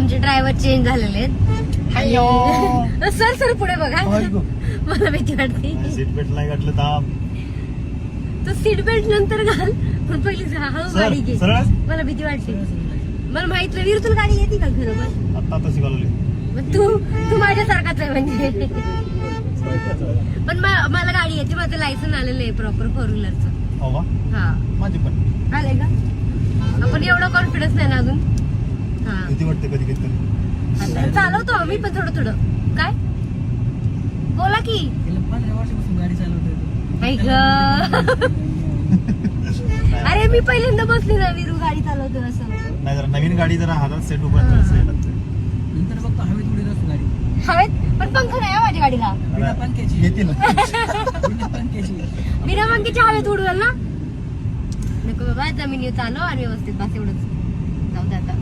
आमचे driver change झालेले आहेत. सर पुढे बघा. मला भीती वाटते. सीट बेल्ट नाही घातलं तर तू सीट बेल्ट नंतर घाल, पण पहिली हळू गाडी घे. मला भीती वाटते. मला माहित नाही वीर तुला गाडी येते का खरोबर? आता शिकवले. तू माझ्यासारखाच आहे म्हणजे. पण मला गाडी येते. माझं लायसन आलेलं आहे प्रॉपर 4 व्हीलरचं. हो हा माझी पण आलंय का? आपण एवढा कॉन्फिडन्स नाही ना अजून. हा भीती वाटते कधी कधी. चालवतो आम्ही पण थोडं. काय बोला की. 15 वर्षापासून गाडी चालवतोय. आई ग. अरे मी पहिल्यांदा बसली ना वीरू गाडी चालवतो असं. नाही जरा नवीन गाडी जरा हातात सेट उपर्यंत नंतर बघतो हवेत उडीत असतो गाडी. हवेत पण पंख नाही आहे माझ्या गाडीला. बिना पंख्याची. येते ना. बिना पंख्याची. बिना पंख्याच्या हवेत उडवेल ना. नको बाबा जमिनीवर चालव आणि व्यवस्थित बस एवढंच. जाऊ दे आता.